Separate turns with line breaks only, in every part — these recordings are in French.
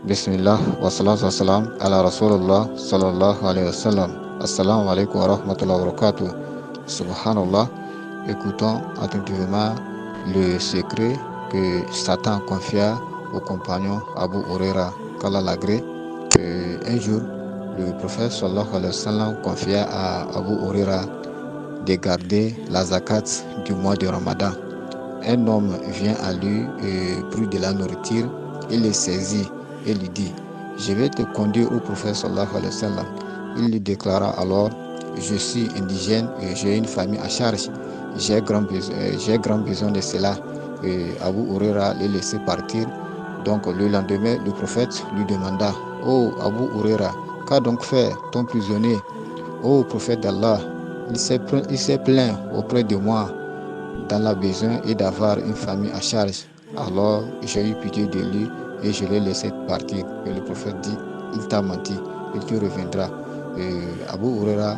Bismillah, wassalatu wassalam ala Rasulullah sallallahu alayhi wa sallam. Assalamu alaikum wa rahmatullahi wa barakatuh. Subhanallah, écoutons attentivement le secret que Satan confia au compagnon Abu Huraira qu'Allah l'agrée. Un jour, le prophète sallallahu alayhi wa sallam confia à Abu Huraira de garder la zakat du mois de Ramadan. Un homme vient à lui et prie de la nourriture, il le saisit et lui dit: je vais te conduire au prophète sallallahu alayhi wa sallam. Il lui déclara alors: je suis indigène et j'ai une famille à charge, j'ai grand besoin de cela. Et Abu Huraira le laissait partir. Donc le lendemain, le prophète lui demanda: oh Abu Huraira, qu'a donc fait ton prisonnier? Oh prophète d'Allah, il s'est plaint auprès de moi dans la besoin et d'avoir une famille à charge. Alors j'ai eu pitié de lui et je l'ai laissé partir. Et le prophète dit: il t'a menti, il te reviendra. Et Abu Huraira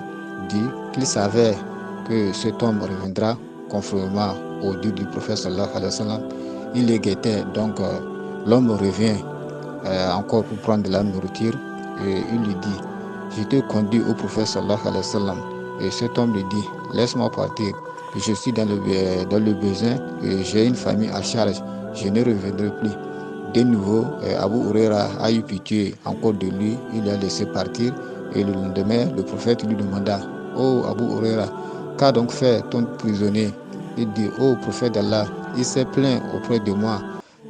dit qu'il savait que cet homme reviendra conformément au dit du prophète sallallahu alayhi wa sallam. Il le guettait, donc l'homme revient encore pour prendre de la nourriture et il lui dit: je te conduis au prophète sallallahu alayhi wa sallam. Et cet homme lui dit: laisse-moi partir, je suis dans le besoin et j'ai une famille à charge, je ne reviendrai plus. De nouveau, Abu Huraira a eu pitié encore de lui, il l'a laissé partir. Et le lendemain, le prophète lui demanda: oh Abu Huraira, qu'a donc fait ton prisonnier? Il dit: oh prophète d'Allah, il s'est plaint auprès de moi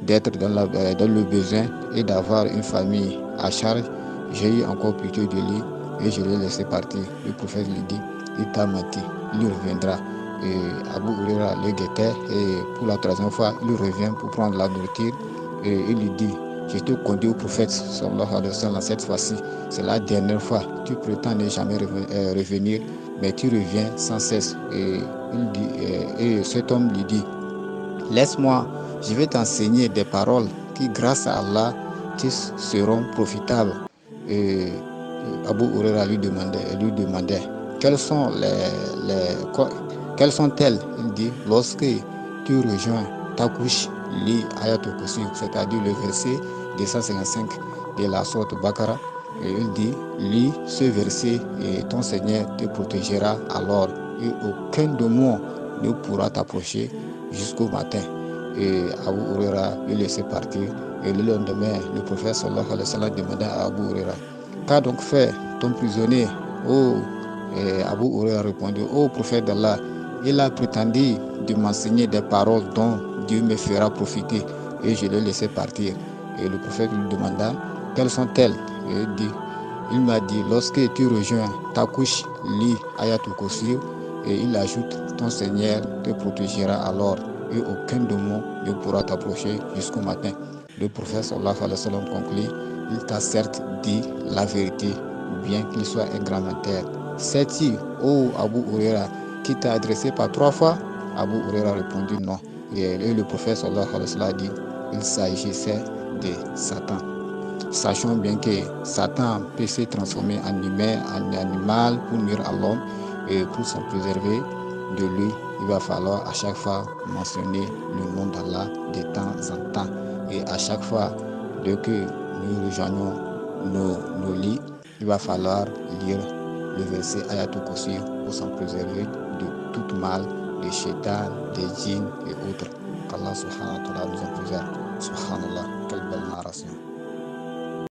d'être dans le besoin et d'avoir une famille à charge. J'ai eu encore pitié de lui et je l'ai laissé partir. Le prophète lui dit: il t'a menti, il reviendra. Et Abu Huraira le guettait et pour la troisième fois, il revient pour prendre la nourriture et il lui dit: je te conduis au prophète sallallahu alayhi wa sallam. Cette fois-ci, c'est la dernière fois. Tu prétends ne jamais revenir, mais tu reviens sans cesse. Et cet homme lui dit: laisse-moi, je vais t'enseigner des paroles qui, grâce à Allah, te seront profitables. Et Abu Huraira lui demandait quelles sont-elles? Il dit: lorsque tu rejoins ta couche, lis Ayatul Kursi, c'est-à-dire le verset 255 de la sourate Baqara. Et il dit: lis ce verset et ton Seigneur te protégera alors et aucun démon ne pourra t'approcher jusqu'au matin. Et Abu Huraira le laissait partir. Et le lendemain, le prophète sallallahu alayhi wa sallam demanda à Abu Huraira: qu'a donc fait ton prisonnier? Oh, et Abu Huraira répondit: oh prophète d'Allah, il a prétendu de m'enseigner des paroles dont Dieu me fera profiter et je l'ai laissé partir. Et le prophète lui demanda: quelles sont-elles? Et il m'a dit: lorsque tu rejoins ta couche, lis Ayatul Kursi. Et il ajoute: ton Seigneur te protégera alors et aucun démon ne pourra t'approcher jusqu'au matin. Le prophète sallallahu alayhi wa sallam conclut: il t'a certes dit la vérité, bien qu'il soit un grand menteur. Sais-tu, ô Abu Huraira, qui t'a adressé par 3 fois? Abu Huraira répondit: non. Et le prophète sallallahu alayhi wa sallam dit: il s'agissait de Satan. Sachons bien que Satan peut se transformer en humain, en animal pour nuire à l'homme, et pour s'en préserver de lui, il va falloir à chaque fois mentionner le nom d'Allah de temps en temps. Et à chaque fois que nous rejoignons nos lits, il va falloir lire le verset Ayatul Kursi pour s'en préserver de tout mal, des shaitan, des djinns et autres. Qu'Allah subhanahu wa ta'ala nous en préserve. Subhanallah, quelle belle narration.